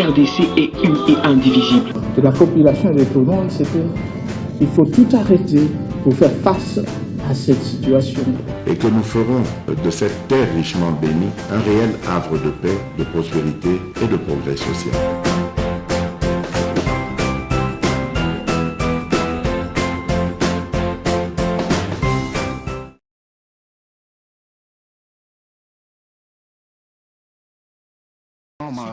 RDC est une et indivisible. De la population de Tonon, c'est qu'il faut tout arrêter pour faire face à cette situation. Et que nous ferons de cette terre richement bénie un réel havre de paix, de prospérité et de progrès social.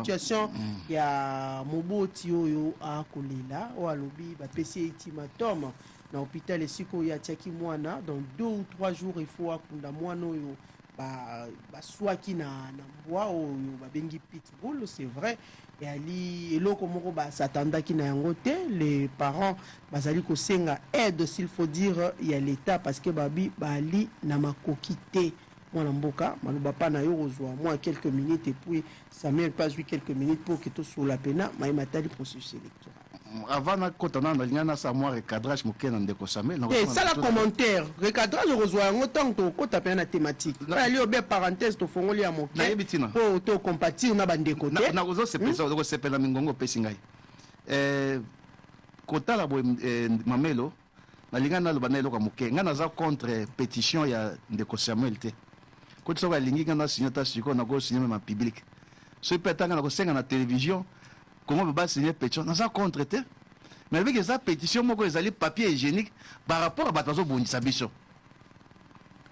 Situation ya moboti oyo akolela o alobi ba pesi ultimatum na hôpital esiko ya tiaki mwana dans 2 ou 3 jours il faut akunda mwana oyo ba swaki na mbwa oyo ba bengi pitbull, c'est vrai. Et ali eloko moko ba s'attendaki na yango te, les parents bazali ko senga aide s'il faut dire ya l'état parce que babi bali na makoki te. Mwana mboka maloba pa na yo kozwa moi quelques minutes et puis Samuel passe quelques minutes pour que tout sur la pena mais matali processus électoral. Avant na kotana na lingana sa moi recadrage mokena ndeko Samuel. Et ça la commentaire recadrage kozwa yango tant to kota pena thématique. Là li obe parenthèse to fongoli ya moke. Na yebitina. Po to compatir na bandeko te. Na kozo se pesa ko sepela mingongo pesi ngai. Kota la bo mamelo na lingana lo banelo ka moke. Ngana za contre pétition ya ndeko Samuel te. Quand on a ligné dans la signature, on a go signer ma public. Ce pétang on a go na télévision. Comment on va signer pétition? On a contre te. Mais avec ça pétition, moi ils allaient papier hygiénique par rapport à batazo bondisa biso.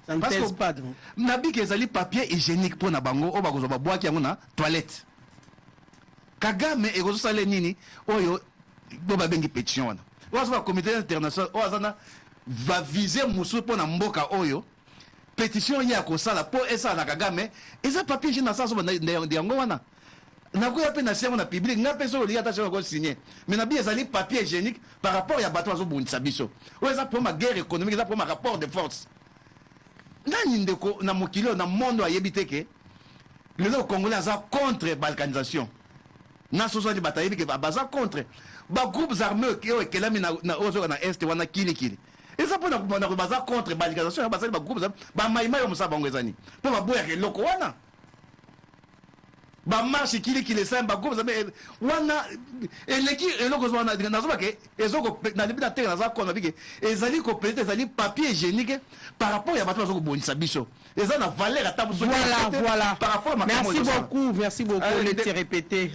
Ça ne pèse pas. Nabi qu'ils allaient papier hygiénique pour na bango o bakozo ba boaki yango na toilette. Kagame e gozo sale nini oyo do ba bengi pétition wana. Ozo ba comité international o azana va viser musu pour na mboka oyo. Pétition ya kosala po esa na Kagame eza papier jina sa so yango wana na ko ya pe na siamo na public nga pe so li ata ko signer mais na bi ezali papier hygiénique par rapport ya bato azo bundisa biso o eza pour ma guerre économique eza pour ma rapport de force nani ndeko na mokilo na monde ayebite ke le congolais aza contre balkanisation na so so di batayebi ke baza contre ba groupes armés qui ont kelami na ozo na est wana kili et ça pour na baza contre balkanisation ba sali ba groupes ba maima yo musa bango ezani po ba boya ke loko wana ba marche kili samba groupes wana eleki eloko wana nazo ba ke ezoko na libina te na za ko na bike ezali ko peut-être ezali papier hygiénique par rapport ya bato bazo ko bonisa biso ezali na valeur ata voilà par rapport à merci beaucoup le répéter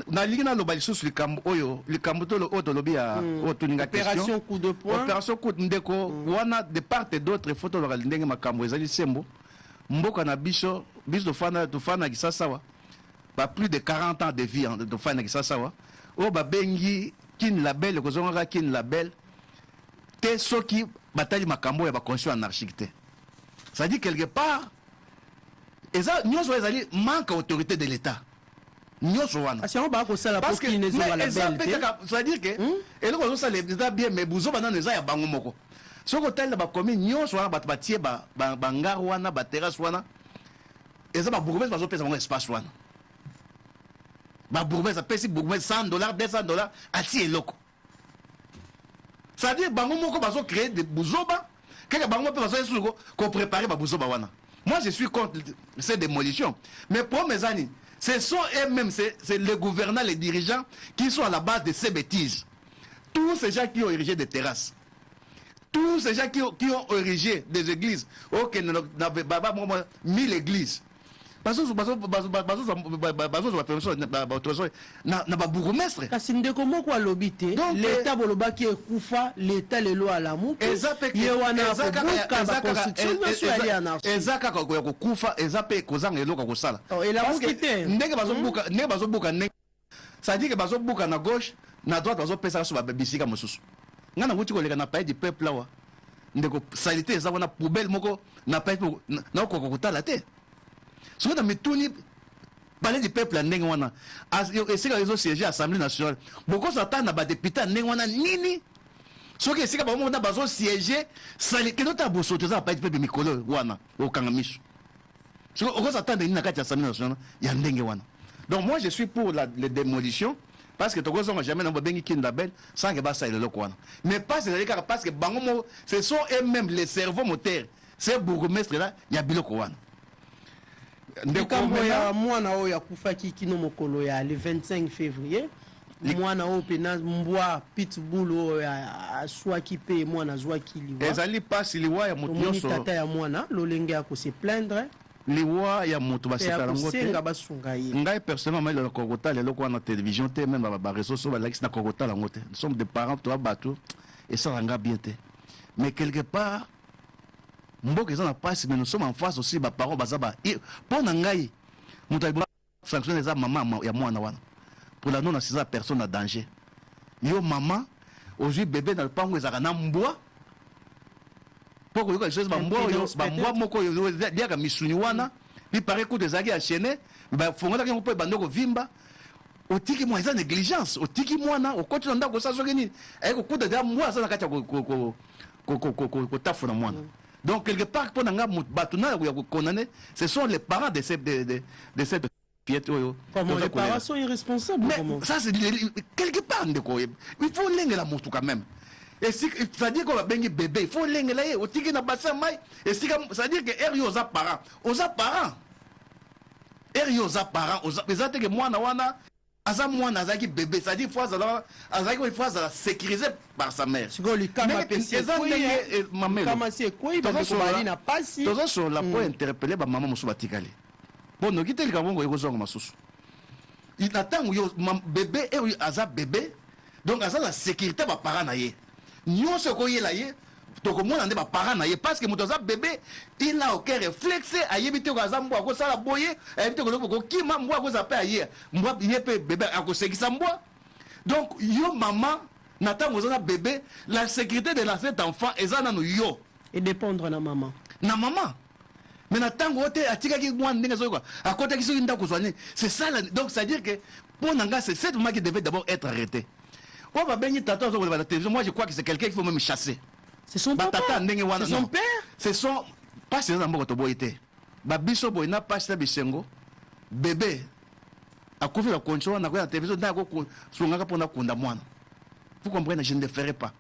na ligina lo balisusu likambo oyo likambo to lo otolobi ya otuninga question opération coup de poing opération coup ndeko wana de part et d'autre photo lo ndenge makambo ezali sembo mboka na biso to fana kisasawa ba plus de 40 ans de vie de fana kisasawa o ba bengi kin label ko zonga kin label te soki batali makambo ya ba conscience anarchique te ça dit quelque part eza nyoso ezali manque autorité de l'état. Parce que c'est-à-dire que et là on ça les bien mais buzo banana eza ya bango moko soko tel ba komi nyonso wana bato batie ba ngar wana ba terrasse wana eza ba bourgmestre bazo pesa bango espace wana ba bourgmestre pesi bourgmestre $100 $200 ati eloko c'est-à-dire bango moko bazo créer des buzoba kaka bango pe bazo esuko ko préparer ba buzoba wana. Moi je suis contre cette démolition mais pour mes amis ce sont eux-mêmes, c'est les gouvernants, les dirigeants qui sont à la base de ces bêtises. Tous ces gens qui ont érigé des terrasses, tous ces gens qui ont érigé des églises, ok, n'avaient pas 1000 églises. Parce que na ba bourgmestre kasi ndeko moko alobite l'état boloba ki ekufa l'état lelo alamu ye wana buka ba constitution so ali anarchie ezaka ko kufa ezape kozanga eloko kosala ndenge bazobuka ndenge ça dit que bazobuka na gauche na droite bazopesa so ba bisika mosusu ngana wuti koleka na pays du peuple lawa ndeko salité eza wana poubelle moko na pays na ko kutala te. Ce qu'on a mis tout parler du peuple à Nengwana, et c'est qu'ils ont siégé à l'Assemblée nationale. Beaucoup s'attendent à des députés à Nengwana, nini. Ce qui est c'est qu'on a siégé, ça les que d'autres sauté ça pas être peuple Mikolo, Wana, au Kangamish. Ce qu'on s'attend à l'Assemblée nationale, il y a Nengwana. Donc moi je suis pour la démolition. Parce que Togo n'a jamais envoyé une label sans que ça le loco. Mais pas c'est parce que Bangomo, ce sont eux-mêmes les cerveaux moteurs. Ces bourgmestres là, il y a Biloko Wana. likambo ya mwana oyo akufaki kino mokolo ya le 25 février mwana oyo pena mbwa pitbull oyo aswaki pe mwana azwaki liwa ezali pasi liwa ya moto nyonso tata ya mwana lolenge ya kose plaindre liwa ya moto basepela ngo te basunga ye ngai personnellement le kokota lelo kwa na télévision te même ba réseaux sociaux balakisi na kokota lango te nous sommes des parents toi bato et ça ranga bien te mais quelque part mboka eza na pasi mais nous sommes en face aussi ba parents bazaba pour na ngai moto sanctionner za maman ya mwana wana pour la non assistance à personne en danger yo maman aujourd'hui bébé dans le pango ezaka na mbwa poko yo chose ba mbwa moko yo diaka misuni wana bi pare ko des agi enchaîné ba fongola ke ko bandoko vimba otiki moi eza négligence otiki mwana okoti nda ko saso keni ay ko kuda da mbwa sana kacha ko tafuna mwana donc quelque part pour nga batuna ya ko condamner ce sont les parents de cette comment les parents sont irresponsables mais ça c'est quelque part ndeko il faut l'engela mutu quand même et si ça dit qu'on va bengi bébé il faut l'engela au tiki na bassin mai et si ça dire que erio za parents erio za parents ezate que mwana wana aza mwana azaki bébé ça dit fois azaki fois za sécurisé par sa mère sigoli kama pesi mamelo kama c'est quoi il va ko na pasi tozo sur la pour interpeller ba maman musu batikali bon no kiteli kabongo ekozonga masusu il attend yo bébé et aza bébé donc aza la sécurité ba parents na ye nyonso ko yela ye to ko mona nde ba parents na ye parce que moto aza bébé il a aucun réflexe ayebite ko aza mbwa ko sala boye ayebite ko kima mbwa ko zape aye mbwa yepe bébé akosekisa mbwa donc yo maman natango za bébé la sécurité de cet enfant ezana no yo et dépendre na maman mais natango ote atikaki mwana ndenge zoyokwa akotaki soki ndako zwani c'est ça donc c'est à dire que pour nanga c'est cette maman qui devait d'abord être arrêté on va bengi tata zo la télévision moi je crois que c'est quelqu'un qu'il faut même chasser c'est son papa c'est son père c'est son pas c'est dans mboko to boyete ba biso boy na pas na bisengo bébé akufi la contrôle na kwa télévision ndako sunga ka pona kunda mwana vous comprenez je ne ferai pas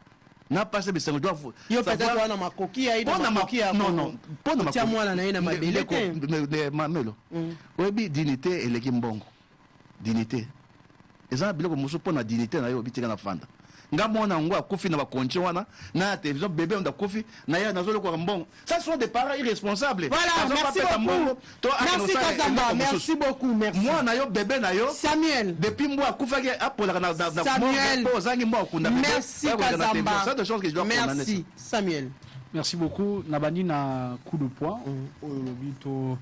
n'a pas ce bisengo doit yo peut-être wana makoki ya ina makoki ya non pona makoki tia mwana na ina mabele de mamelo obi dignité et le mbongo dignité eza biloko musu pona dignité na yo bitika na fanda nga mwana ngo akufi na bakonche wana na télévision bébé on da kufi na ya nazo ko mbongo ça sont des parents irresponsables voilà merci beaucoup merci Kazamba merci beaucoup merci moi na yo bébé na yo Samuel depuis moi akufaki apola na Samuel ozangi mwa okunda merci Kazamba ça de choses que je dois condamner merci Samuel merci beaucoup nabandi na coup de poing au lobito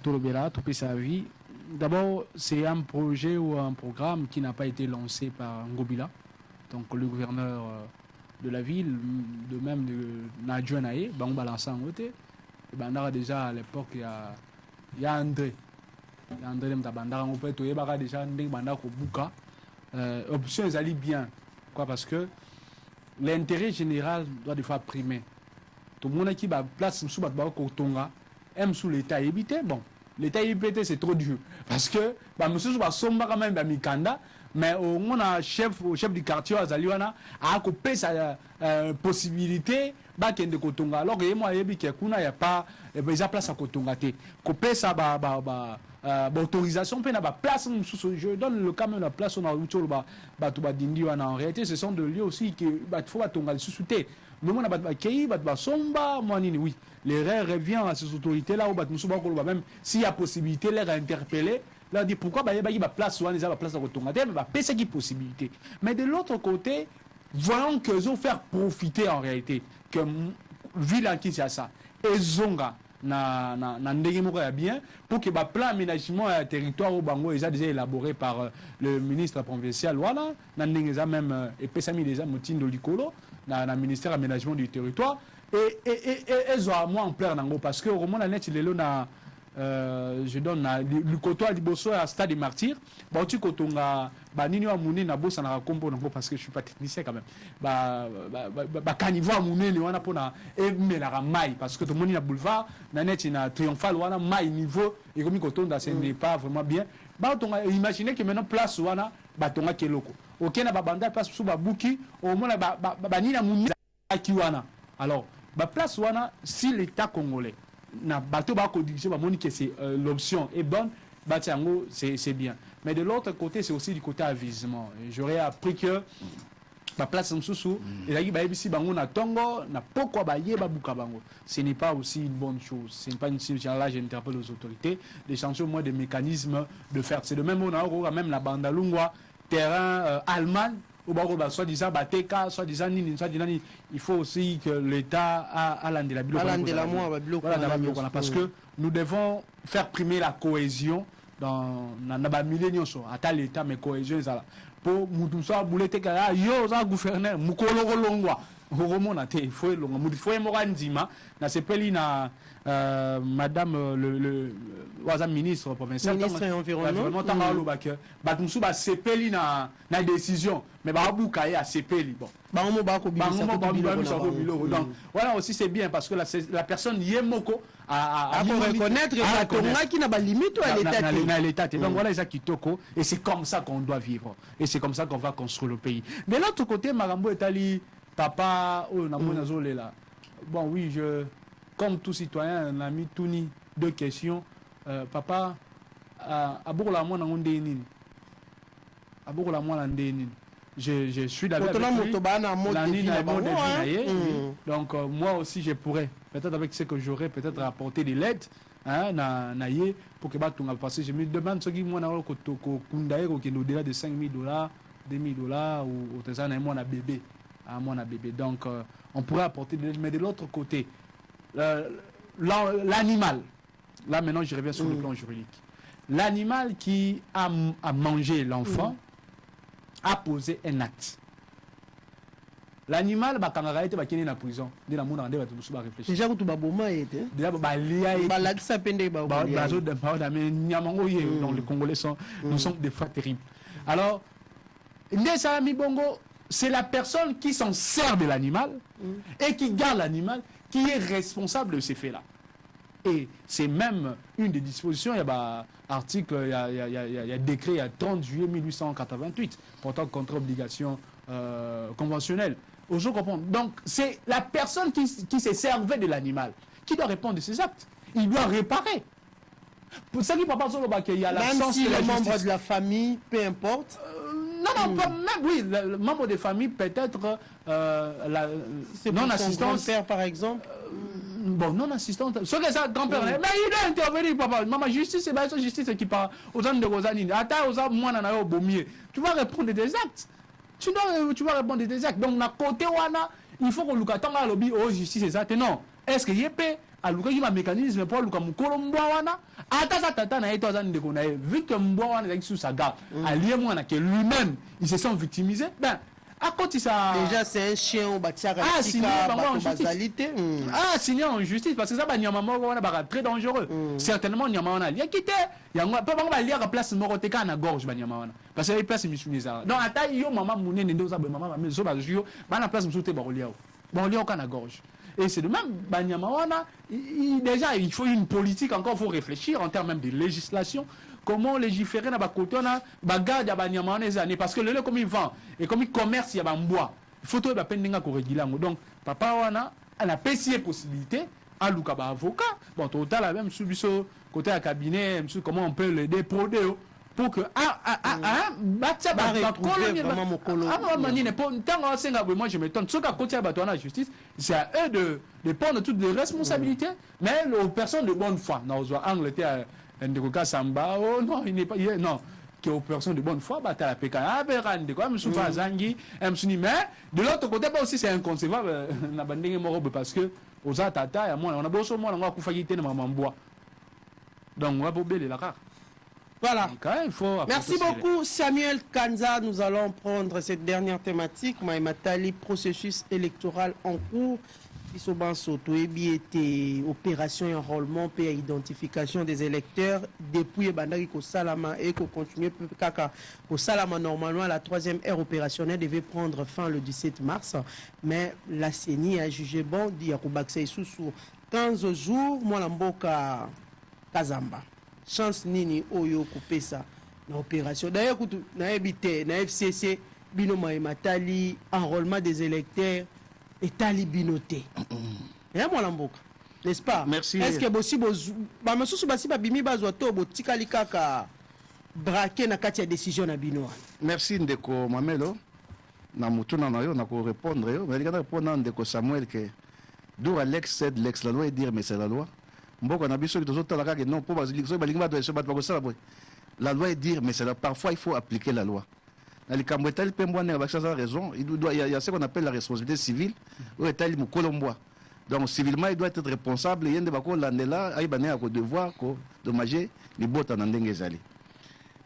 tolobela to pesa vie d'abord c'est un projet ou un programme qui n'a pas été lancé par Ngobila donc le gouverneur de la ville, de même de Nadjo Naé, on balance en côté. Et ben déjà à l'époque il y a André. Il y a André Mtabandara on peut y avoir déjà André Bandara au Bouka. Option ils allaient bien. Quoi parce que l'intérêt général doit des fois primer. Tout le monde qui va place sous Batba Kotonga aime sous l'État évité. Bon, l'État évité c'est trop dur parce que bah monsieur va somba quand même Mikanda. Mais au moins chef du quartier Azaliwana a coupé sa possibilité de Kotonga alors que moi il y a pas déjà place à Kotonga te couper ça autorisation pe na ba place je donne le camion la place on a utolo ba to ba dindi wana en réalité ce sont de lieux aussi que faut ba tonga sous-souté mais moi na ba kei ba somba moi nini oui l'erreur revient à ces autorités là où ba musuba ko même s'il y a possibilité les interpeller. Là, on dit pourquoi il y a place soit déjà la place de Kotonga, mais c'est qui possibilité. Mais de l'autre côté, voyons que ont faire profiter en réalité que ville en Kinshasa et Zonga na bien pour que le plan aménagement et territoire au Bango est déjà élaboré par le ministre provincial voilà na même et pesami déjà moutine de l'icolo na ministère aménagement du territoire et ont moins en plein nango parce que au moment la net il est là je donne le côté à Liboso à Stade des Martyrs bon tu kotonga ba nini wa munene na bossa na kombo nango parce que je suis pas technicien quand même ba caniveau munene wana pona et melaka mai parce que tout le monde na boulevard na net na triomphal wana mai niveau et comme kotonda ce n'est pas vraiment bien ba tonga imaginez que maintenant place wana ba tonga keloko OK na ba banda place sous ba buki au moins ba nini na munene ki wana alors ba place wana si l'état congolais na bateau ba dirigé ba moni que c'est l'option est bonne, bah tiango c'est bien. Mais de l'autre côté, c'est aussi du côté avisement. J'aurais appris que la place Msusu, et là, ici, bango na tongo, na pourquoi ba yeba buka bango. Ce n'est pas aussi une bonne chose. Ce n'est pas une situation. Là, j'interpelle les autorités, de changer au moins des mécanismes de faire. C'est de même, on a même la Bandalungwa, terrain allemand, au bord de soi-disant Bateka, soi-disant Nini, soi-disant Nini. Il faut aussi que l'État a l'andela parce que nous devons faire primer la cohésion dans la millénium. À l'État, mais cohésion, c'est là. Pour Moutoussa, Boulete, yo, ça, gouverneur, Moukolo, Longwa, Horomonate, il faut Morandima, na Sepeli, na madame le ministre provincial, ministre de l'environnement, Batumsuba, Sepeli, na décision, mais Baboukaye à Sepeli. Bon. Donc, voilà aussi, c'est bien parce que la personne Yemoko a reconnaître qui n'a pas limite à l'État. Donc voilà, ça qui toko. Et c'est comme ça qu'on doit vivre. Et c'est comme ça qu'on va construire le pays. De l'autre côté, Marambo est allé, papa, là. Bon, oui, comme tout citoyen, on a mis tout ni deux questions. Papa, à Bourla, moi, on a à Bourla, moi, je suis d'accord avec lui. Donc moi aussi je pourrais, peut-être avec ce que j'aurais, peut-être apporter de l'aide pour que parce que je me demande ce qui moi au-delà de $5,000, $2,000 ou un bébé. Donc on pourrait apporter de l'aide, mais de l'autre côté, l'animal, là maintenant je reviens sur le plan juridique, l'animal qui a mangé l'enfant a posé un acte. L'animal va quand il va quitter la prison. Dès la monde va réfléchir. Déjà tu vas bomber déjà ba lia ba la ça pende ba donc les Congolais sont nous sommes des fois terribles. Alors Ndesami Bongo, c'est la personne qui s'en sert de l'animal et qui garde l'animal qui est responsable de ces faits-là. Et c'est même une des dispositions, il y a article, il y a décret, il y a 30 juillet 1888, portant contre-obligation conventionnelle. Donc c'est la personne qui s'est servée de l'animal qui doit répondre de ses actes. Il doit réparer. Pour ça qu'il ne peut pas qu'il y a l'absence de la justice. Même si le membre de la famille, peu importe. Non, même oui, le membre de famille peut-être non-assistance. Père par exemple. Bon, non-assistante. Ce que ça, grand-père, mais il doit intervenir, papa. Maman, justice, c'est la justice qui parle aux hommes de Rosanine. Attends, aux hommes, moi, au Beaumier. Tu vas répondre des actes. Tu vas répondre des actes. Donc, na côté, il faut qu'on loue à la lobby, oh, justice, c'est ça. Non. Est-ce que y a à louer un mécanisme pour louer un colomboana? Attends, ça, t'attends, vu que Mbouana est sous sa garde, à lui-même, que lui-même, il se sent victimisé, ben, à côté ça. Déjà, c'est un chien au bâtiment. Signé en justice parce que ça, c'est très dangereux. Certainement, il y a un lien qui était. Il y a un peu de place moroteka na gorge. Parce que la place est donc, à taille, il y a maman mouné, maman, mais so, la place est bon, na gorge. Et c'est de même, déjà, il faut une politique, encore, il faut réfléchir en termes même de législation. Comment légiférer dans le côté, parce que le comme il vend et comme il commerce, il y a un bois. Il faut tout le réguler. Donc, papa, on a PC possibilité, à l'ouka avocat. Bon, total, la même sous côté à cabinet, comment on peut l'aider pour que moi je m'étonne ce qu'à côté de la justice c'est à eux de prendre toutes les responsabilités mais aux personnes de bonne foi non Angleterre Samba non il n'est pas non que aux personnes de bonne foi bah t'as la pécane mais de l'autre côté pas aussi c'est inconcevable parce que aux atata et moi on a besoin moi on va failliter dans maman bois donc on va pas oublier la rare. Voilà. Okay, merci beaucoup Samuel Kanza. Nous allons prendre cette dernière thématique. Maïmatali, processus électoral en cours. Isoban Soto était opération et enrôlement et identification des électeurs depuis Bandari Salama et qu'on continue Kaka au Salama. Normalement, la troisième ère opérationnelle devait prendre fin le 17 mars, mais la CENI a jugé bon d'y avoir sous 15 jours. Moi, l'amboka Kazamba. Chance nini oyo kupesa na opération d'ailleurs na habité na FCC bino Maïmatali enrôlement des électeurs et tali binoté et moi l'amboka n'est-ce pas? Merci. Est-ce que aussi bamasusu basi babimi bazwa to botikali kaka braquer na kati ya décision na bino? Merci ndeko Mamelo. Na mutuna na yo na ko répondre yo, mais il répondre ndeko Samuel que d'où Alex cède l'ex la loi et dire mais c'est la loi. Mboko na biso ki tozotala kaka non pour balingi so balingi ba doit se battre ko sala boy. La loi est dire mais c'est la parfois il faut appliquer la loi. Dans les Cambouetal Pembouane avec ça raison, il y a ce qu'on appelle la responsabilité civile ou état mu Colombois. Donc civilement il doit être responsable yende bako landela ay bané ko devoir ko dommager les bottes en ndenge zali.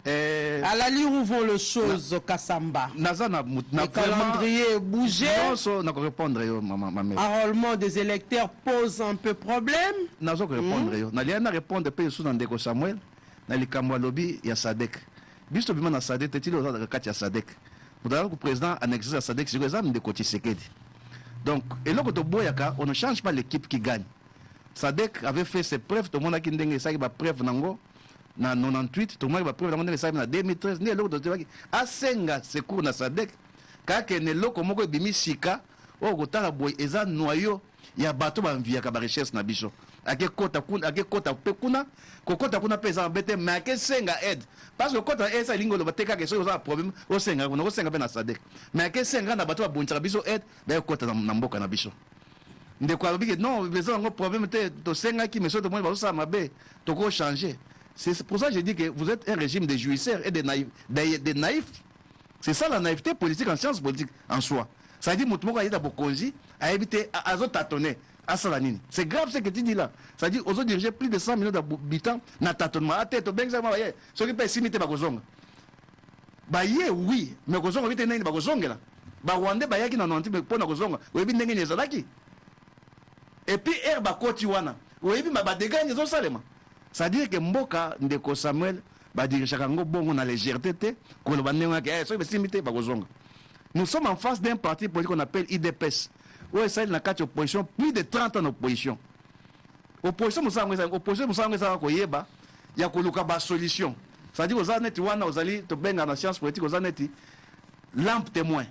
À la ligne où vont les choses, Kassamba. Le calendrier bougé. Non, répondre, ma mère. Enrôlement des électeurs pose un peu problème. Non, répondre. N'a répondre peu sous dans Ndeko Samuel. Dans les Kamwa lobby, il y a Sadek. Bisto bima na Sadek, t'es-il aux autres quatre, il y a Sadek. Pour d'ailleurs, le président en exercice à Sadek, c'est l'examen de Koti Sekedi. Donc, et là, quand on ne change pas l'équipe qui gagne. Sadek avait fait ses preuves, tout le monde a dit ça, il va preuve nango. Na 98 tout le monde va preuve dans ça na 2013 ne loko to asenga secours na Sadek kaka ne loko moko bimi sika o kotala boy eza noyo ya bato ba via ka ba recherche na biso ake kota pe kuna kokota kuna pesa mbete mais ake senga aide parce que kota esa lingolo bateka ke so za problème o senga kuna o senga pe na Sadek mais ake senga na bato ba boncha biso aide ba kota na mboka na biso ndeko abiki non les ont un problème to senga ki mais so to mo ba so mabe to ko changer. C'est pour ça que je dis que vous êtes un régime de jouisseurs et de naïfs. C'est ça la naïveté politique en sciences politiques en soi. Ça dit que Moutmoko a été à Bokonzi, a évité à tâtonner, à Salanine. C'est grave ce que tu dis là. Ça dit aux autres diriger plus de 100 millions d'habitants, n'a tâtonnement. À tête, au bien que ça va, ceux qui payent 6 000 Bagozong. Baye, oui, mais Bagozong, oui, t'es Bagozong là. Rwandais, Baye qui n'en ont pas pour Bagozong. Oui, bien, n'est Zalaki. Et puis, Herba Kotiwana. Oui, bien, ma dégâts, ils ont salement. C'est-à-dire que Mboka Ndeko Samuel va dire chakango bongo na légèreté que le bandé que so simité ba kozonga. Nous sommes en face d'un parti politique qu'on appelle IDPS. Ouais, ça il na quatre opposition, plus de 30 ans d'opposition. Opposition musanga ça ko yeba ya ko luka ba solution. C'est-à-dire aux aneti wana ozali to benga na science politique aux aneti lampe témoin.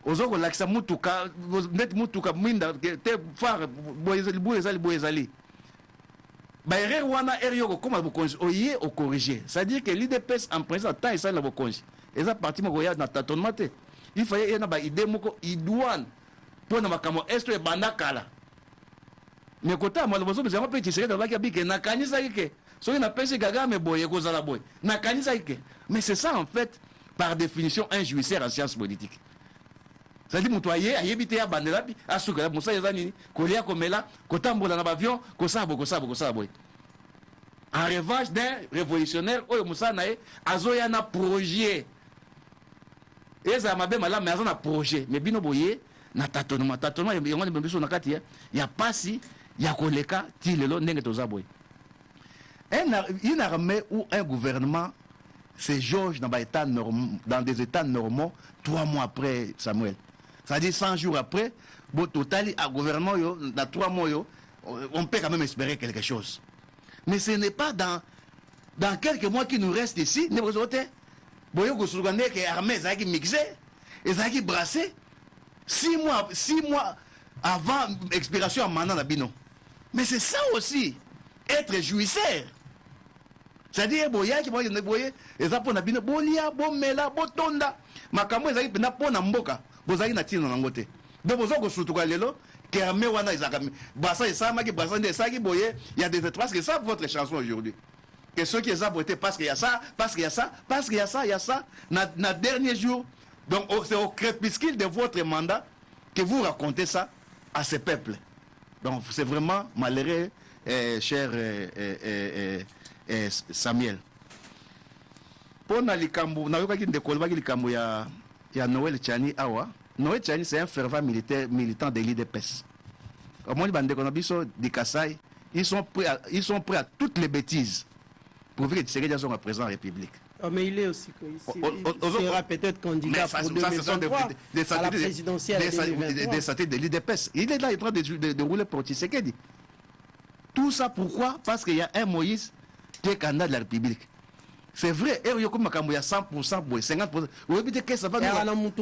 Ozoko lakisa mutuka net mutuka minda te far boyezali. Baïrer wana erioko comme vous oye au corriger. C'est-à-dire que l'IDPS en principe temps ça la bokonji. Et ça parti mo ya na tâtonnement. Il fallait na ba idée moko idouane pour na makamo est et bandakala. Mais kota mo loboso besoin pe tisere dans la kabike na kanisa ke. So na pese gaga me boye ko zala boy. Na kanisa ke. Mais c'est ça en fait par définition un jouisseur en sciences politiques. C'est-à-dire mutoyer ayebite ya bandela pi asuka musa yazani kolia komela kotambola na avion kosabo boy. En revanche d'un révolutionnaire oyo musa nae azoya na projet. Et ça m'a bien mal mais azona projet mais bino boye na tâtonnement yango ne biso na kati ya pasi ya koleka tilelo ndenge toza boy. Une armée ou un gouvernement c'est Georges dans des états normaux 3 mois après Samuel. C'est-à-dire 100 jours après, bon, total, à gouvernement, dans 3 mois, on peut quand même espérer quelque chose. Mais ce n'est pas dans quelques mois qui nous restent ici, nous avons dit, que l'armée est mixée, est brassée, 6 mois avant l'expiration à Manan Nabino. Mais c'est ça aussi, être jouisseur. C'est-à-dire, boya qui voyait les apôtres Nabino, bolia, bomela, botonda, makamo, ils ont pona mboka. Bozali na tino nangote. Donc bozoko sutuka lelo que armée wana izakami. Basa esama ki basa ndesaki boye, il y a des parce que ça votre chanson aujourd'hui. Que ceux qui les abrité parce qu'il y a ça, parce qu'il y a ça, parce qu'il y a ça, il y a ça na dernier jour. Donc c'est au crépuscule de votre mandat que vous racontez ça à ce peuple. Donc c'est vraiment malheureux cher Samuel. Pour na likambo na yoka ki ndekolba ki likambo ya Noël Tchani Awa. Noël Tchani, c'est un fervent militant de l'IDPS. Comme on dit, de Kassai, ils sont prêts à toutes les bêtises pour dire que Tshisekedi sont présents en République. Oh, mais il est aussi il sera peut-être candidat pour 2023 à la présidentielle des satellites de l'IDPS. Il est là, il est en train de rouler pour Tshisekedi. Tout ça pourquoi? Parce qu'il y a un Moïse qui est candidat de la République. C'est vrai, il y a 100%, 50%. Vous avez que ça va nous.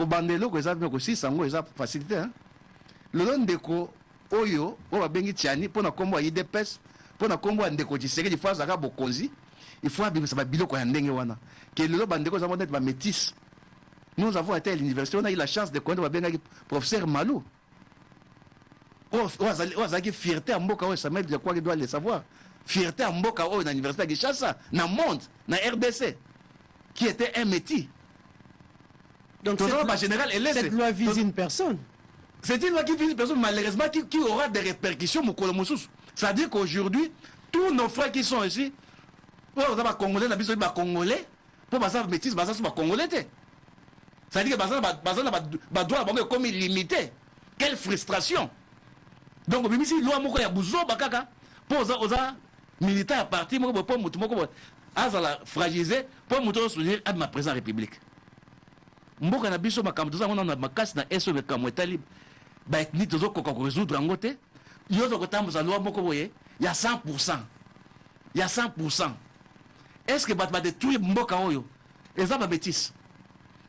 kobandelo ko eza ko si sango eza facilité hein lelo ndeko oyo o babengi tiani pona kombo ya IDPS pona kombo ya ndeko Tshisekedi fois zaka bokonzi il faut abimisa ba biloko ya ndenge wana que lelo bandeko za monete ba métis. Nous avons été à l'université, on a eu la chance de connaître le professeur Malou. On a eu fierté à Mboka, Samuel, je crois qu'il doit le savoir. Fierté à Mboka, dans l'université de Kinshasa, dans le monde, dans RDC, qui était un métier. Donc cette loi vise une personne. C'est une loi qui vise une personne, malheureusement, qui aura des répercussions au Kolomoussous. C'est-à-dire qu'aujourd'hui, tous nos frères qui sont ici, pour les Congolais, les Congolais, pour les métis, les Congolais. C'est-à-dire que les droits sont comme illimités. Quelle frustration! Donc, si loi moko ya buzo bakaka pour les militaires à partir pour moko azala fragiliser pour moto soutenir à ma présidente république. Mboka na biso makambo za on na makasi na eso be kamwetali ba etni tozo ko résoudre ngote yozo ko tambuza loi moko boye ya 100%. Il y a 100%. Est-ce que va détruire mboka oyo? Eza ba bêtise.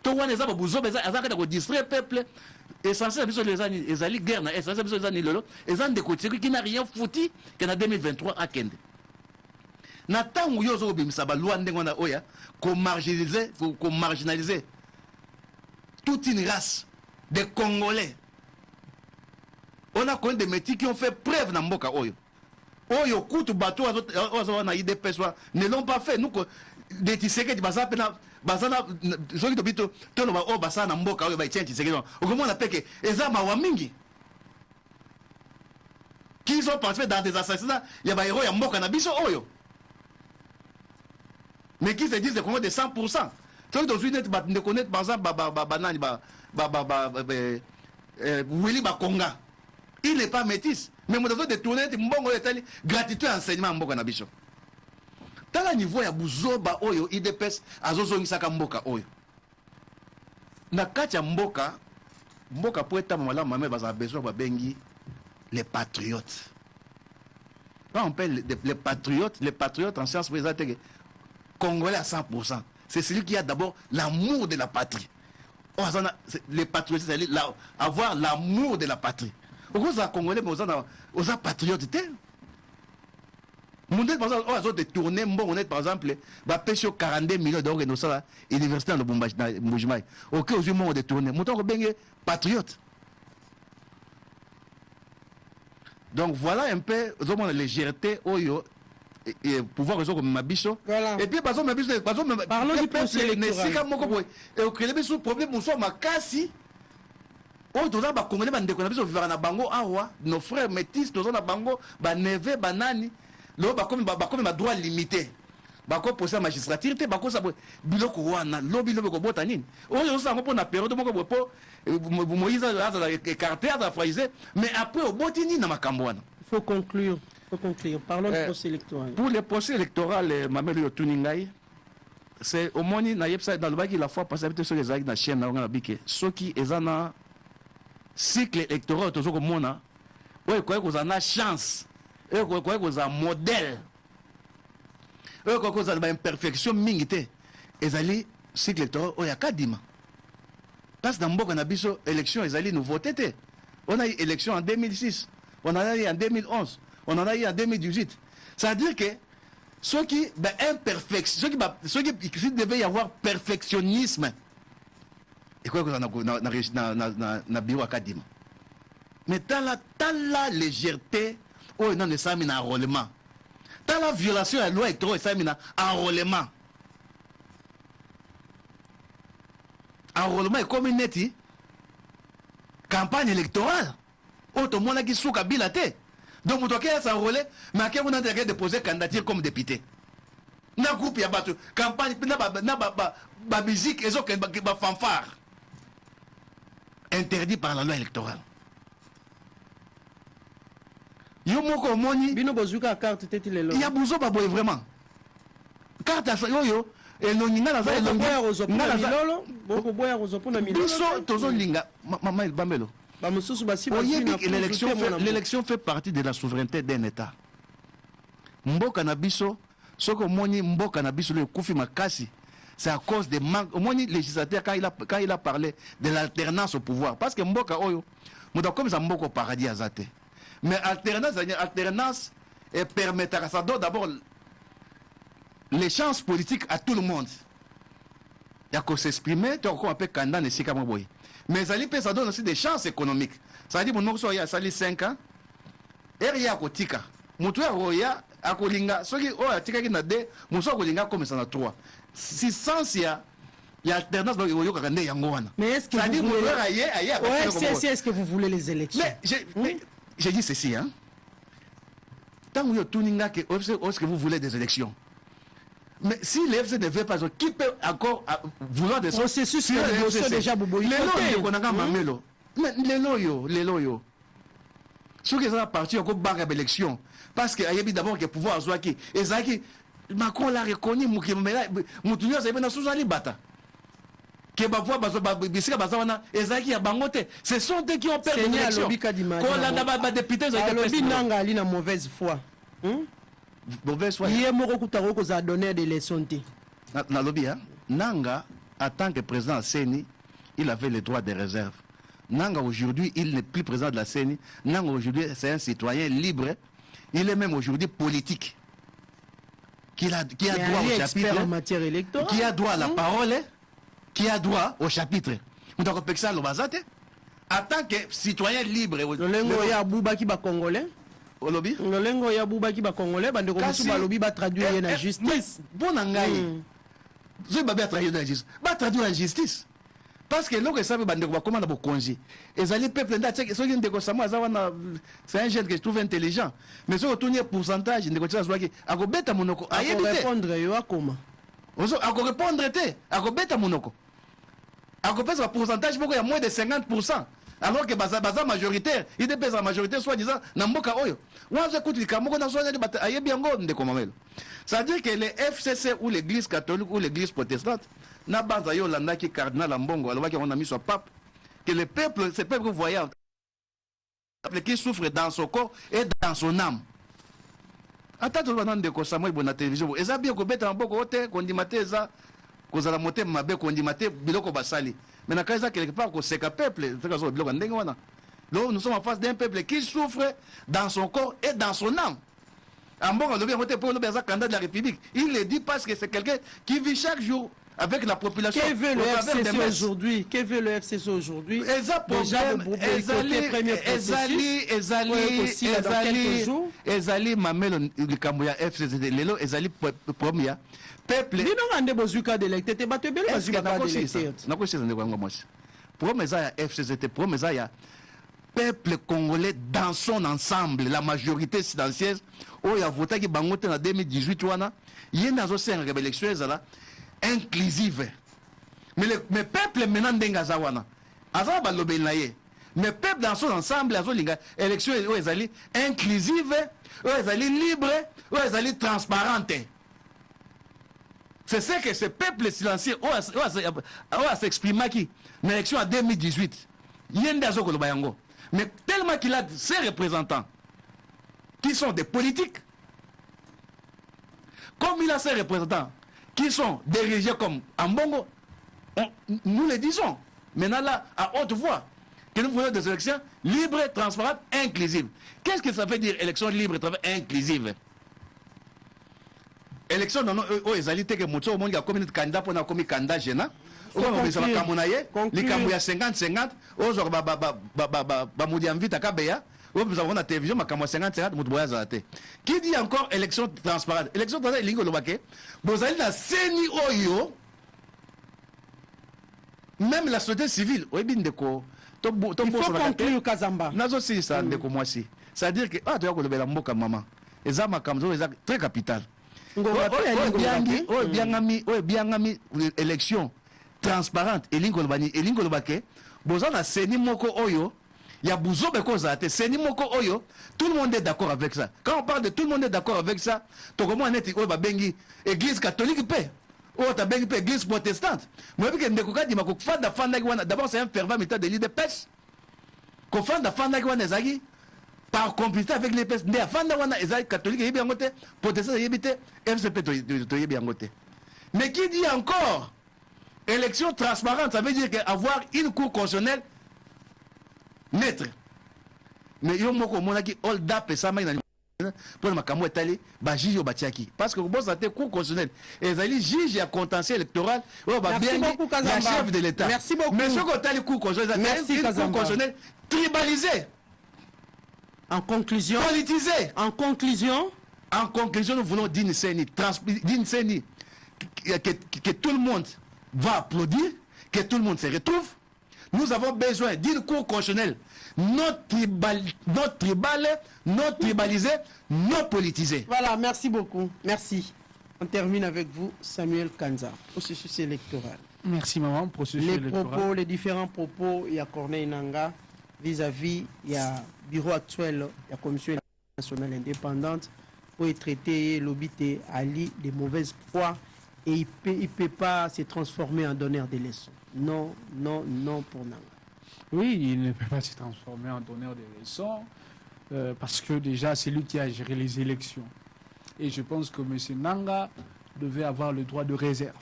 To wana eza ba buzo beza azaka ko distraire peuple. Essentiel biso les années ezali guerre na essentiel biso les années lolo ezan de côté qui n'a rien foutu que na 2023 à Kende. Na tangu yozo obimisa ba loi ndenge wana oya ko marginaliser toute une race de Congolais. On a connu des métiers qui ont fait preuve dans mboka oyo. Oyo kutu bateau na IDPS ne l'ont pas fait. Nous des Tshisekedi bazapena bazana soki to bito to no ba o basana mboka oyo ba tient Tshisekedi. Okomona peke ezama wa mingi. Qui ont participé dans des assassinats, il y a des héros ya mboka na biso oyo. Mais qui se disent de Congo de 100%. Ceux qui ne connaissent pas Willy Bakonga. Il n'est pas métis. Mais nous devons détourner gratuité enseignement mboka na biso. Tala niveau ya buzoba oyo IDPS azozo ngisaka mboka oyo. Na kati ya mboka po etama malamu mame baza besoin ba bengi les patriotes. Quand on appelle les patriotes en sciences présentées Congolais à 100%. C'est celui qui a d'abord l'amour de la patrie. Les patriotes, c'est avoir l'amour de la patrie. Pourquoi les Congolais, aux patriotes, on a détourné, par exemple, on a pêché 42 millions d'euros dans l'université de Mbujimai. Ok, aujourd'hui, on a détourné. On a bien patriote. Donc voilà un peu la légèreté et pouvoir résoudre Mabiso. Voilà. Et puis parlons du procès électoral. Et au créer des problèmes, nous sommes à Kassi. Oh, tous les Congolais bandeko na biso vivre na bango awa, nos frères métis, tous na bango, ba neve banani, lo ba comme ba droit limité. Ba ko poser magistrature te ba ko sa biloko wana, lobi ko bota nini. Oh, yo sa ko na période moko po Moïse a écarté a fraisé, mais après au botini na makambo wana. Il faut conclure. Parlons du procès électoral. Pour le procès électoral, Mamelo Tuningai, c'est au moins dans le bac la fois passée sur les actes de la chaîne, ceux qui ont un cycle électoral, tout le monde, ils croient qu'ils ont une chance, ils croient qu'ils ont un modèle, ils croient qu'ils ont une imperfection mingité. Ils ont un cycle électoral, il y a 4 dimanches. Parce que dans le Boka élection, ils ont voté. On a eu élection en 2006, on en a eu en 2011. On en a eu en 2018. C'est-à-dire que ceux qui devait y avoir perfectionnisme, et quoi que na bureau académique. Mais t'as la légèreté, oh non, ça mis en enrôlement. T'as la violation de la loi électorale, ça mis en enrôlement. Enrôlement est comme une nette campagne électorale. Oh, tout le monde qui sous Kabila. Donc, vous devez s'enrôler, mais à vous avez déposé candidature comme député. Na groupe ya batu campagne na musique et ba fanfare interdit par la loi électorale. Yo moko moni bino bozuka carte tete lelo. Ya buzo ba boy vraiment. Carte yo et non ninga na za milolo, boko boya rozopona milolo. Biso tozo linga mama il bamelo. L'élection fait partie de la souveraineté d'un État. Mboka na biso, soko moni mboka na biso le kufi makasi. c'est à cause des manques. Au moins, le législateur, quand il a parlé de l'alternance au pouvoir, parce que Mboka Oyo, comme ça, Mboko paradis à Zate. Mais alternance permettra, ça donne d'abord les chances politiques à tout le monde. Il y a qu'à s'exprimer, tu as encore un peu candidat, mais ça donne aussi des chances économiques. Ça dit, mon il y a 5 ans, et il y a Kotika. Moutoua akolinga soki oya tikaki na de muso akolinga comme ça na 3 si sans il y a alternance donc il y a nde yango wana mais est-ce que ça dit vous voulez est-ce que vous voulez les élections mais j'ai dit ceci hein tant que tuninga que est-ce que vous voulez des élections mais si l'FC ne veut pas qui peut encore vouloir des processus que déjà boboyi les lois qu'on a mamelo mais les loyo ceux qui sont partis au banque d'élection parce que il y a d'abord que pouvoir zoaki et ça qui Macron l'a reconnu mutunya ça na sous ali bata que ba voix bisika bazana et ça qui a bangote ce sont eux qui ont perdu l'élection quand la député ils ont été nanga ali na mauvaise foi mauvaise foi il est moko kutaro ko za donner de leçons na lobby hein nanga en tant que président de CENI il avait le droit de réserve. Nanga aujourd'hui, il n'est plus président de la CENI. Nanga aujourd'hui, c'est un citoyen libre. Il est même aujourd'hui politique. Qui a droit au chapitre. En matière électorale. Qui a droit à la parole. Qui a droit au chapitre. Donc, on peut que ça, en tant que citoyen libre. Le ya Bouba qui va congolais. Au lobby. Le ya Bouba qui va congolais. Bande comme le lobby va traduire la justice. Bon, Nangaï. Je vais pas traduire la justice. Va traduire la justice. Parce que l'on savait comment on a congé. Et ça les peuples c'est un jeune que je trouve intelligent. Mais si on tourne pourcentage, on a bêta monoko. À répondre yo comment? À répondre à bêta monoko. À faire un pourcentage il y a moins de 50%. Alors que baza majoritaire, il dépèse la majorité soi-disant na mboka oyo. Moi j'écoute les kamoko na soya de ayebiango de komamel. Ça veut dire que les FCC ou l'église catholique ou l'église protestante na banza yo landa ki cardinal Mbongo alors qu'on a mis son pape que le peuple ce peuple voyant qui souffre dans son corps et dans son âme. Ata to banande ko Samuel bona télévision eza bien ko beta mboko ote ko ndimate eza ko zala moté mabe ko ndimate biloko basali. Mais na kaza quelque part ko seka peuple c'est ka biloko ndenge wana. Là nous sommes en face d'un peuple qui souffre dans son corps et dans son âme. Mbongo le bien voté pour le candidat de la République. Il le dit parce que c'est quelqu'un qui vit chaque jour avec la population. Que veut le FCC aujourd'hui? Que veut le FCC aujourd'hui? Ezali mamelo likambo ya FCC lelo ezali premier peuple. Ni non ande bozuka d'électeur te bato belo bazuka d'électeur. Na ko cheza ndeko ngwa premier ya FCC premier ya peuple congolais dans son ensemble la majorité silencieuse o ya voté ki bangote na 2018 wana yenda zo senga ke élection ezala inclusive. Mais le peuple maintenant dengazawana. Azaba balobé naye. Mais peuple dans son ensemble azo linga élection ezali inclusive, ezali libre, ezali transparente. C'est ce que ce peuple silencieux a s'exprimer qui l'élection en 2018. Yenda zo koloba yango. Mais tellement qu'il a ses représentants qui sont des politiques comme il a ses représentants qui sont dirigés comme Mbongo, nous le disons. Maintenant là, à haute voix, que nous voulons des élections libres, transparentes, inclusives. Qu'est-ce que ça veut dire élection libre, transparente, inclusive? Élection non oh ezalité que moto au monde a comme candidat pour na comme candidat jeune. On va faire la camonaye, les camoya 50-50, aux or ba mudi invite à Kabeya. Nous avons la télévision, ma camoya 50-50, moutboya zate. Qui dit encore élection transparente? Élection transparente, lingo lobake. Vous allez la CENI oyo. Même la société civile, oui bien déco. Il faut conclure Kazamba. Nazo si ça déco moi si. C'est-à-dire que tu as kolobela mboka maman. Ezama kamzo eza très capital. Biangami élection transparente et lingolobake boza na seni moko oyo ya buzobe ko zate seni moko oyo tout le monde est d'accord avec ça. Quand on parle de tout le monde est d'accord avec ça, to comment neti ko ba bengi église catholique paix ou ta bengi paix église protestante. Moi bi ke ndeko ka di mako fanda wana d'abord c'est un fervent militant de l'île de pêche. Ko fanda wana ezaki par complicité avec les personnes. Mais avant d'avoir des catholiques, il y a des protestants, il y a des FCP, il y a des Mais qui dit encore élection transparente, ça veut dire qu'avoir une cour constitutionnelle neutre. Mais il y a un qui hold up et ça pour le makamou étalé, bah juge au batiaki. Parce que bon, ça a cour constitutionnelle. Et les juges à contentieux électoral, Merci beaucoup, la Kazamba. chef de l'État. Merci beaucoup. Mais ce qu'on a les cours constitutionnels, Merci, une cour Kazamba. constitutionnelle tribalisée, En conclusion, politisée. en conclusion, En conclusion, nous voulons d'une CENI, que tout le monde va applaudir, que tout le monde se retrouve. Nous avons besoin d'une cour constitutionnelle non tribale, non tribalisée, non politisée. voilà, merci beaucoup. Merci. On termine avec vous, Samuel Kanza, processus électoral. Merci, maman. Processus Les électoral. propos, les différents propos, il y a Corneille Nanga vis-à-vis, il y a bureau actuel, il y a commission nationale indépendante pour y traiter l'obité Ali de mauvaise foi et il peut pas se transformer en donneur de leçons. Non, non, non pour Nanga. Oui, il ne peut pas se transformer en donneur de leçons parce que déjà, c'est lui qui a géré les élections. Et je pense que M. Nanga devait avoir le droit de réserve.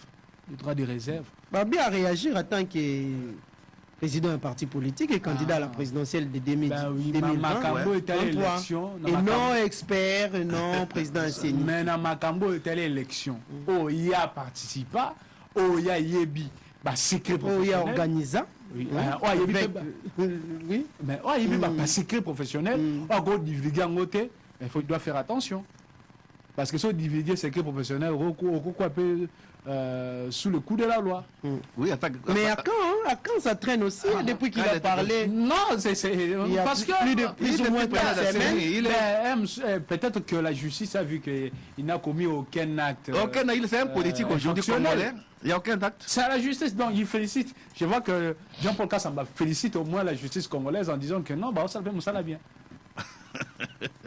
Le droit de réserve. Babi a réagi en tant que président d'un parti politique et candidat à la présidentielle de 2020. Ben oui, 2020. Makambo est allé à 23. l'élection. Et non expert, et non président enseignant. Mais dans Makambo est allé à l'élection. Oh, il y a participé. Oh, il y a Yebi. Bah, secret Oh, il y a professionnel. organisé. Oui, Hein? oh, il y a Avec- oui. mais oh, il y a pas secret professionnel. Oh, go divulguer en côté. Il doit faire attention. Parce que si on divulgue secret professionnel, quoi peut sous le coup de la loi. Oui, attaque. Mais à quand ça traîne aussi, depuis qu'il a parlé. Non, c'est Il y a parce que plus ou moins depuis la 4 semaines. peut-être que la justice a vu qu'il n'a commis aucun acte. Aucun, il fait un politique aujourd'hui fonctionnel. congolais. Il n'y a aucun acte. C'est à la justice, donc il félicite. Je vois que Jean-Paul Kassamba félicite au moins la justice congolaise en disant que non, bah, ça fait Moussa bien.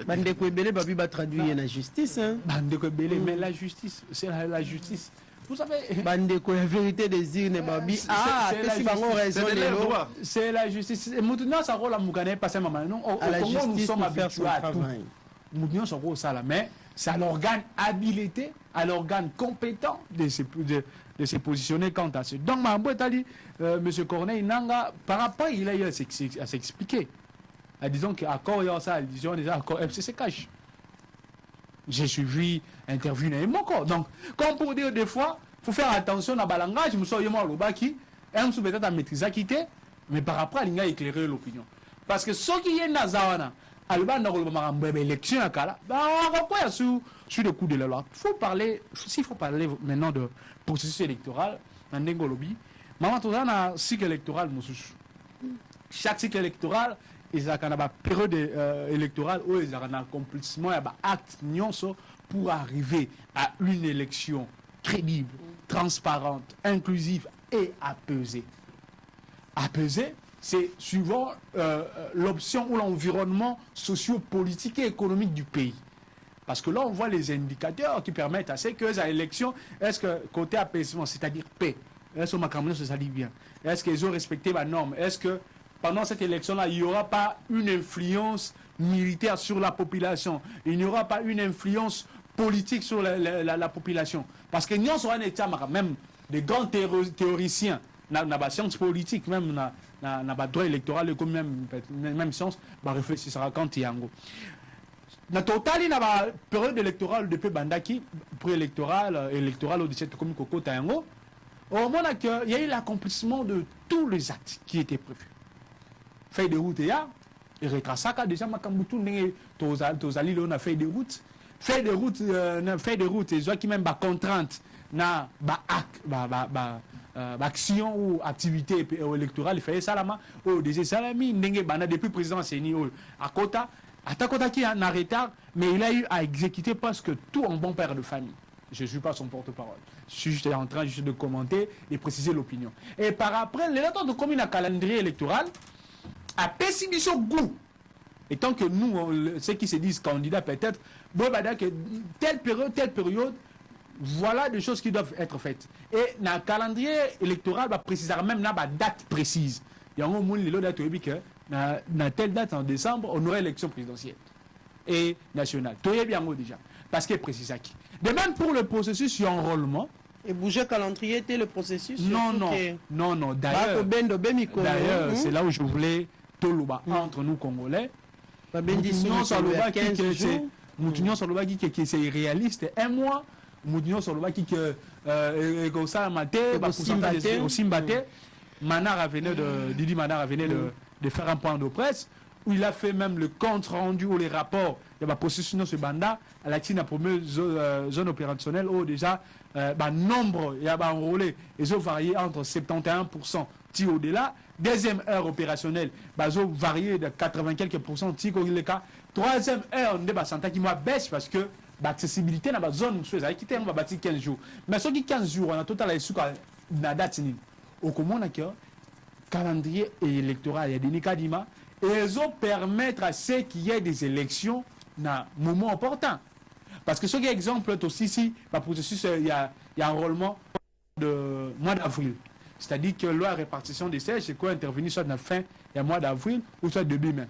Bandeko Ebele Babi va traduire la justice. Hein. Bandeko Belé, mais la justice, c'est la justice. Vous savez. Bandeko, la vérité des urnes, Babi. C'est- Ah, c'est la si bango justice. raison C'est de les leur lots. droit. C'est la justice. Maintenant, ça rôle à Mougane, pas maman. Non, au À la Congo, nous justice sommes pour faire son habitués à tout. travail. Mougnon, son rôle, ça là. Mais c'est à l'organe habilité, à l'organe compétent de se positionner quant à ce. Donc, Mambo est dit, M. Corneille Nanga, par rapport, il a eu à s'expliquer. En disant qu'accord, il y a ça, disons déjà, accord FCC cache. J'ai suivi, intervenu et mon corps. Donc, comme pour dire des fois, il faut faire attention à le langage, je suis moi, le baki, peut-être à maîtriser quitter, mais par rapport à l'ingénieur éclairer l'opinion. Parce que ceux qui sont dans Zawana, Alban n'a élection à Kala, on va sur le coup de la loi. S'il faut parler maintenant de processus électoral, dans Ndengolobi, maman, tout ça, un cycle électoral, chaque cycle électoral, il y a une période électorale où il y a un accomplissement, il y a un acte pour arriver à une élection crédible, transparente, inclusive et apaisée. Apaisée, c'est suivant l'option ou l'environnement socio-politique et économique du pays. Parce que là, on voit les indicateurs qui permettent à ce que les élections, est-ce que côté apaisement, c'est-à-dire paix, est-ce que Macron se salit bien? Est-ce qu'ils ont respecté la norme? Est-ce que pendant cette élection-là, il n'y aura pas une influence militaire sur la population? Il n'y aura pas une influence politique sur la population? Parce que nous, on sera un État, même des grands théoriciens, dans la science politique, même dans le droit électoral, même science, réfléchira quand il y a un go. Dans le total, il y a une période électorale depuis Bandaki, préélectorale, au 17 comme Koko Tayango. Au moment il y a eu l'accomplissement de tous les actes qui étaient prévus. Fait de route, il y a, et retrasaka déjà, Makambutu, Tozali, on a fait des routes. Fait de route, et qui même ba contrainte, na action ou activité électorale, il fait ça là, au DC Salami, depuis président Séni, à Kota. Atakota qui est en retard, mais il a eu à exécuter parce que tout un bon père de famille. Je ne suis pas son porte-parole. Je suis juste en train de commenter et préciser l'opinion. Et par après, les lettres de commune à calendrier électoral a pessimisé au goût. Et tant que nous, ceux qui se disent candidats peut-être, que telle période, voilà des choses qui doivent être faites. Et dans le calendrier électoral, précisera même la date précise. Il y a un moment où date dans telle date en décembre, on aura l'élection présidentielle et nationale. Tout est bien déjà. Parce qu'il précise ça. De même pour le processus d'enrôlement, Et bouger calendrier était le processus. Non. D'ailleurs, c'est là où je voulais Toluba entre nous Congolais. Moutunion Saloba qui c'est irréaliste. Un mois, Moutunion Saloba qui comme ça maté, aussi mbaté. Didi Manara venait de faire un point de presse où il a fait même le compte rendu ou les rapports. Il y a processus dans ce banda à la Chine, la première zone opérationnelle où déjà nombre il y a enrôlé ils ont varié entre 71% au-delà. Deuxième heure opérationnelle ils ont varié de 80 quelques pourcents le cas. Troisième heure on est qui baisse parce que l'accessibilité dans la zone où on a quitté on va bâtir 15 jours. Mais ceux qui 15 jours on a total la date au comment on a calendrier électoral il y a des Kadima et ils ont permettre à ceux qui ait des élections dans moment opportun. Parce que ce qui est exemple aussi ici, le processus il y a enrôlement de mois d'avril. C'est-à-dire que la répartition des sièges, c'est quoi intervenir soit dans la fin du mois d'avril ou soit début mai.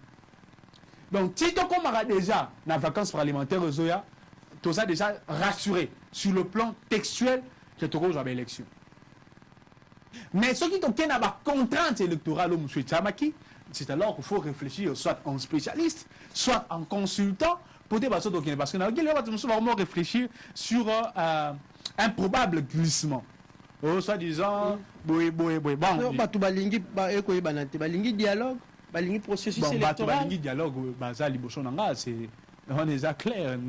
Donc, si tu as déjà dans les vacances parlementaires, tu as déjà rassuré sur le plan textuel que tu auras l'élection. Mais ce qui est dans la contrainte électorale, c'est alors qu'il faut réfléchir soit en spécialiste, soit en consultant, pour des parce que nous vraiment réfléchir sur un probable glissement. Soi-disant, dialogue, processus électoral. Dialogue, c'est on est clair,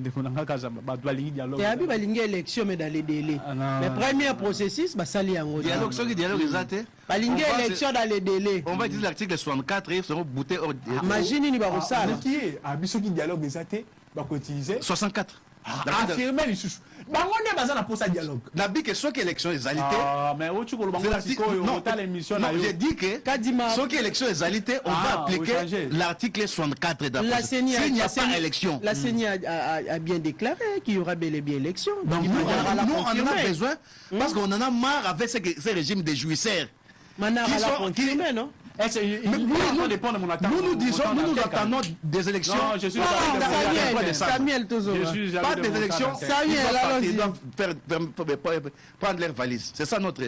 élection mais dans les délais. Le premier processus, dialogue, ce qui dialogue exact. Élection dans les délais. On va dire l'article 64 et seront boutés hors. Imagine ni barosala. Qui est ce qui dialogue exact, cotiser 64. Affirmer les sous. On est basé pour ça dialogue. Nabi que ce qui élection égalité. Mais où tu l'émission non, j'ai dit que ce qui élection égalité, on va appliquer l'article 64 la CENI. S'il n'y a pas élection. La CENI a bien déclaré qu'il y aura bel et bien élection. Donc nous on en a besoin parce qu'on en a marre avec ces régimes de jouisseurs. Non? Nous disons, nous attendons des élections. Non, je suis Samuel toujours. Pas des élections. Samuel, ils doivent prendre leurs valises. C'est ça notre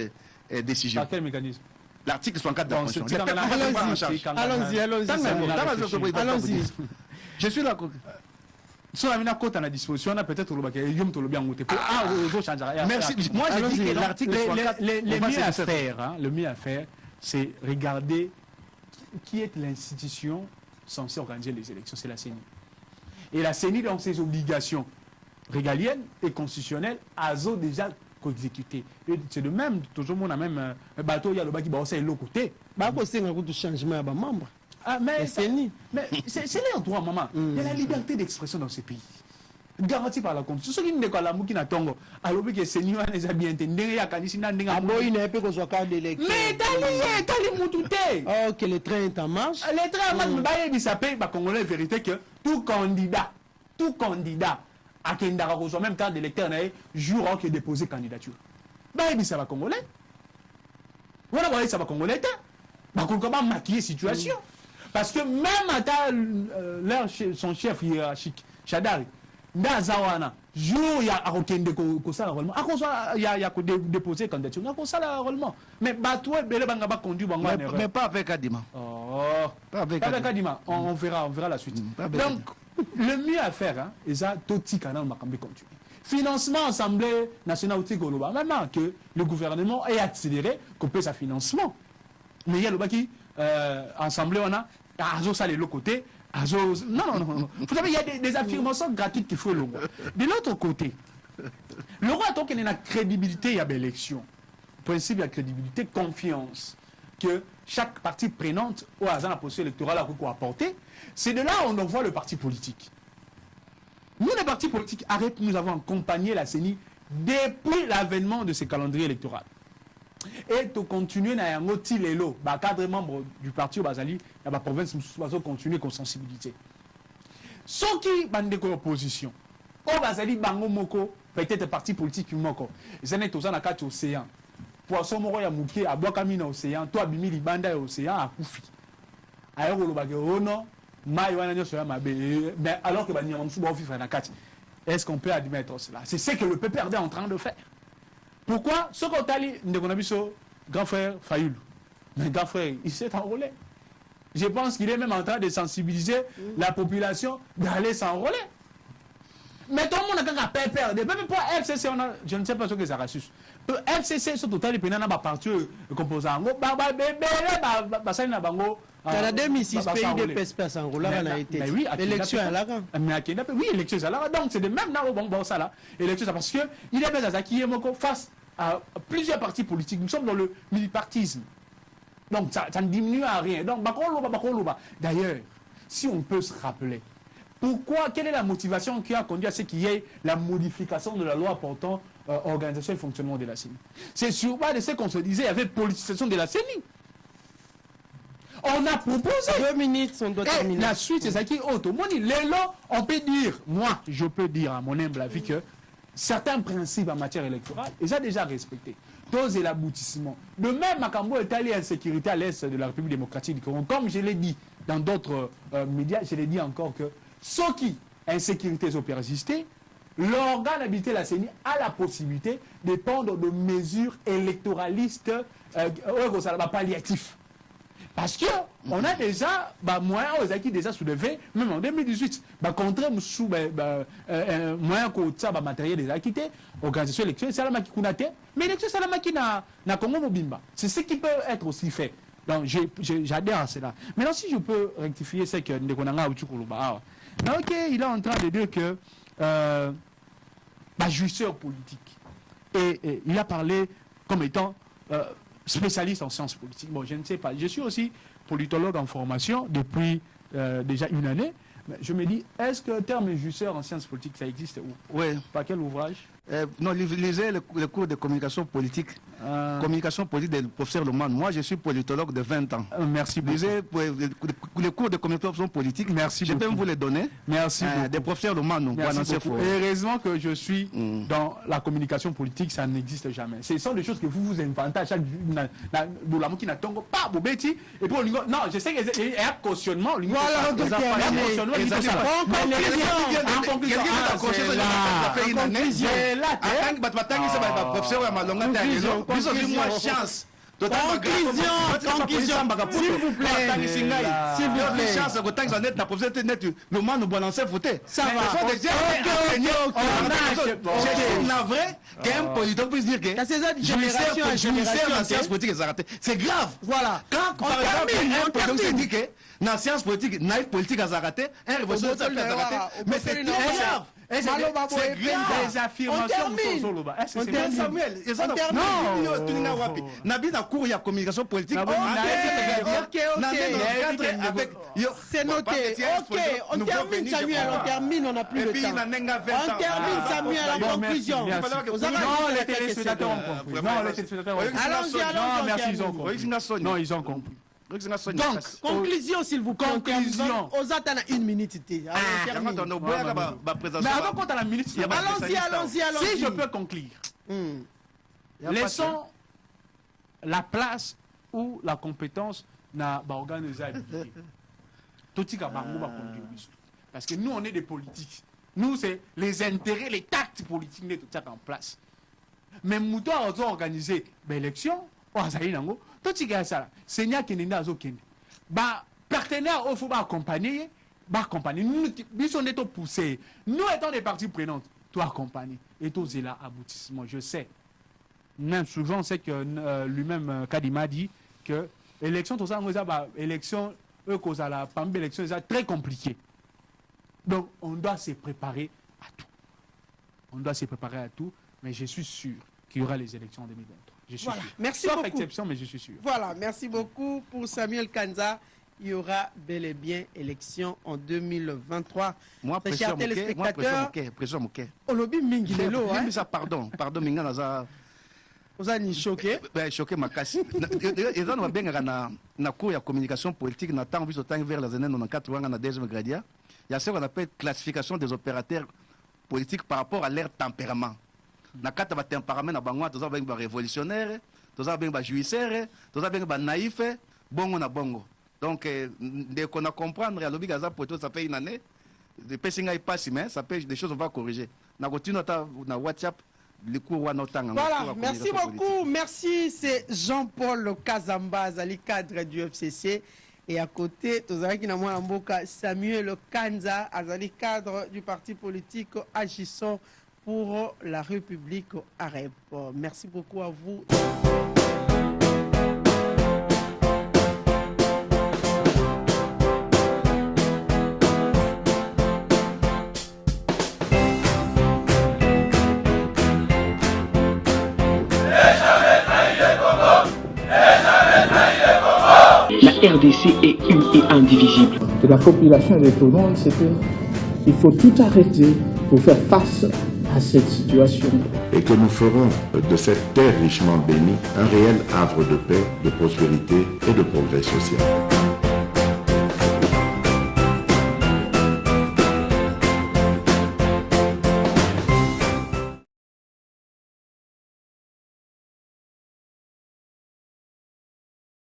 décision. Par quel mécanisme? L'article 64 de la Constitution. Allons-y. Je suis là. Si on a mis la disposition, on a peut-être le merci. Moi, je dis que l'article 64, le mieux à faire, c'est regarder qui est l'institution censée organiser les élections, c'est la CENI. Et la CENI, dans ses obligations régaliennes et constitutionnelles, a déjà exécuté. C'est de même, toujours on a même bateau, il y a le bas qui va aussi l'autre côté. C'est un changement à membres. Mais c'est les droits, maman. Il y a la liberté d'expression dans ce pays. Garanti par la Constitution. Ce qui n'est pas la mouki na tongo. Alors que c'est nous les a bien entendu. Il y a kanisi na ndenga. Il n'a pas besoin de l'élection. Mais t'as moutouté. Ok, le train est en marche. Le train en marche. Mais il s'appelle Congolais vérité que tout candidat à Kendara reçoit même temps d'électeur jour qui déposer candidature. Il ça va Congolais. Voilà, ça va Congolais. Comment maquiller situation? Parce que même à son chef hiérarchique, Chadari, Nazawana, jour il y a Arokende Kosala Rollement. Il y a déposé candidature. Il y a Kosala Rollement. Mais Batoué, Belebangaba conduit Bango. Mais pas avec Kadima. Pas avec Kadima. On verra la suite. Donc, le mieux à faire, c'est ça, Toti Kanal Makambi continue. Financement Assemblée nationale Outi Goloba. Maintenant que le gouvernement ait accéléré qu'on paie sa financement. Mais il y a le bas qui, Assemblée, on a, Azo ça les l'autre côté. Non. Vous savez, il y a des affirmations gratuites qu'il faut le roi. De l'autre côté, le roi, tant qu'il y a une crédibilité, il y a une élection. Principe, il y a crédibilité, confiance. Que chaque partie prenante au hasard la procédure électorale a quoi apporter. C'est de là où on voit le parti politique. Nous, les partis politiques, nous avons accompagné la CENI depuis l'avènement de ce calendrier électoral. Et de continuer à un autre lélo, cadre membre du parti au Bazali, la province nous continuer avec sensibilité. Ceux qui ont des oppositions, au Bazali, Bango Moko, peut-être parti politique Moko, ils sont tous en accord océan. Poisson Moro ya Mouké, à Boakamina océan, toi Bimi Libanda océan à Koufi. Ailleurs, le bagage, oh non, mais alors que est-ce qu'on peut admettre cela? C'est ce que le PPRD est en train de faire. Pourquoi ce qu'on a dit, grand frère Fayoulou, mais grand frère, il s'est enrôlé. Je pense qu'il est même en train de sensibiliser la population d'aller s'enrôler. Mais tout le monde a peur. Même pour FCC, je ne sais pas ce que ça rassure. FCC, c'est total, il y a un parti composant. En 2006, pays de PSPS en Roland a été. L'élection à l'Ara. Oui, l'élection à l'Ara. Donc, c'est de même là où ça là. L'élection, parce qu'il y a des acquis face à plusieurs partis politiques. Nous sommes dans le militantisme. Donc, ça ne diminue à rien. Donc, d'ailleurs, si on peut se rappeler, pourquoi, quelle est la motivation qui a conduit à ce qu'il y ait la modification de la loi portant organisation et fonctionnement de la CENI? C'est sur base de ce qu'on se disait, il y avait politisation de la CENI. On a proposé. 2 minutes sont terminées. La suite, c'est ça qui est autre. On peut dire, moi, je peux dire à mon humble avis que certains principes en matière électorale, ils ont déjà respecté. Dose et l'aboutissement. De même, Makambo est allé en sécurité à l'est de la République démocratique du Congo. Comme je l'ai dit dans d'autres médias, je l'ai dit encore que ceux qui, insécurité ont persisté, l'organe habilité la CENI a la possibilité de prendre de mesures électoralistes palliatifs. Parce qu'on a déjà moyens aux acquis déjà soulevés, même en 2018, contre moyens que matériel déjà quitté, organisation électorale, c'est la maki kunate, mais l'élection c'est la maki na Congo Mobimba. C'est ce qui peut être aussi fait. Donc j'adhère à cela. Maintenant, si je peux rectifier ce que Ndekonanga Uchukuruba. Ok, il est en train de dire que jouisseur politique. Et il a parlé comme étant spécialiste en sciences politiques. Bon, je ne sais pas. Je suis aussi politologue en formation depuis déjà une année. Mais je me dis, est-ce que le terme jouisseur en sciences politiques, ça existe où? Oui. Par quel ouvrage? Non, lisez le cours de communication politique. Communication politique du professeur Leman. Moi, je suis politologue de 20 ans. Merci beaucoup. Lisez les cours de communication politique. Merci je peux vous les donner. Merci beaucoup. Des professeurs Leman. Merci beaucoup. Et heureusement que je suis dans la communication politique, ça n'existe jamais. Ce sont des choses que vous inventez à chaque jour. Qui n'a pas Bobeti. Et puis, non, je sais qu'il y a un cautionnement. Voilà, en conclusion. Chance. Conclusion, s'il vous plaît. S'il vous plaît. Chance, le man nous balancer voter. Ça va. Je suis navré qu'un politique puisse dire que c'est grave. Voilà. Quand par exemple un politique dit que dans la science politique, naïf politique a raté, un révolutionnaire a raté, mais c'est trop grave. C'est grave. Des affirmations. On termine. Samuel, Nabi na cours, il y a communication politique. C'est noté. Ok, on termine, Samuel, on termine, on n'a plus le temps. On termine, Samuel, la conclusion. Non, les téléspectateurs ont compris. Allons-y, merci, ils ont compris. Non, ils ont compris. Donc, conclusion, s'il vous plaît. Conclusion. Aux attentes, 1 minute. Mais avant qu'on a la minute, allons-y. Si je peux conclure, laissons la place où la compétence n'a pas organisé. Parce que nous, on est des politiques. Nous, c'est les intérêts, les tactes politiques qui sont en place. Mais nous avons organisé l'élection. Tout ce qui est ça, c'est nous qui sommes partenaires, il faut accompagner. Nous sommes poussés. Nous étant des parties prenantes, toi accompagner. Et tout c'est là aboutissement. Je sais. Même souvent, c'est que lui-même, Kadima dit que l'élection, tout ça, l'élection, l'élection, c'est très compliqué. Donc, on doit se préparer à tout. Mais je suis sûr qu'il y aura les élections en 2023. Je suis sûr. Merci Sauf beaucoup. exception, mais je suis sûr. Voilà, merci beaucoup pour Samuel Kanza. Il y aura bel et bien élection en 2023. Moi, chers téléspectateurs, pression moquet. Olobi Mingilelo, hein? Pardon, Minga Naza. Vous avez choqué? Choqué ma casse. Ils ont bien na cours de communication politique, na temps vers les années 94, dans la deuxième gradia. Il y a ce qu'on appelle classification des opérateurs politiques par rapport à leur tempérament. Na kata ba tempérament na bango toza benga révolutionnaire, toza benga jouisseur, toza benga naïf, bongo na bongo. Donc dès qu'on a comprendre à l'objet gaza poto ça fait une année, de pessinga y passe mais ça peut des choses on va corriger. Na continue na WhatsApp le cours Wanotang. Voilà, merci beaucoup. Merci, c'est Jean-Paul Kazamba, Azali cadre du FCC. Et à côté, Samuel Kanza, Azali cadre du parti politique agissant pour la République arabe. Merci beaucoup à vous. La RDC est une et indivisible. De la population et de tout le monde, c'est qu'il faut tout arrêter pour faire face à cette situation. Et que nous ferons de cette terre richement bénie un réel havre de paix, de prospérité et de progrès social.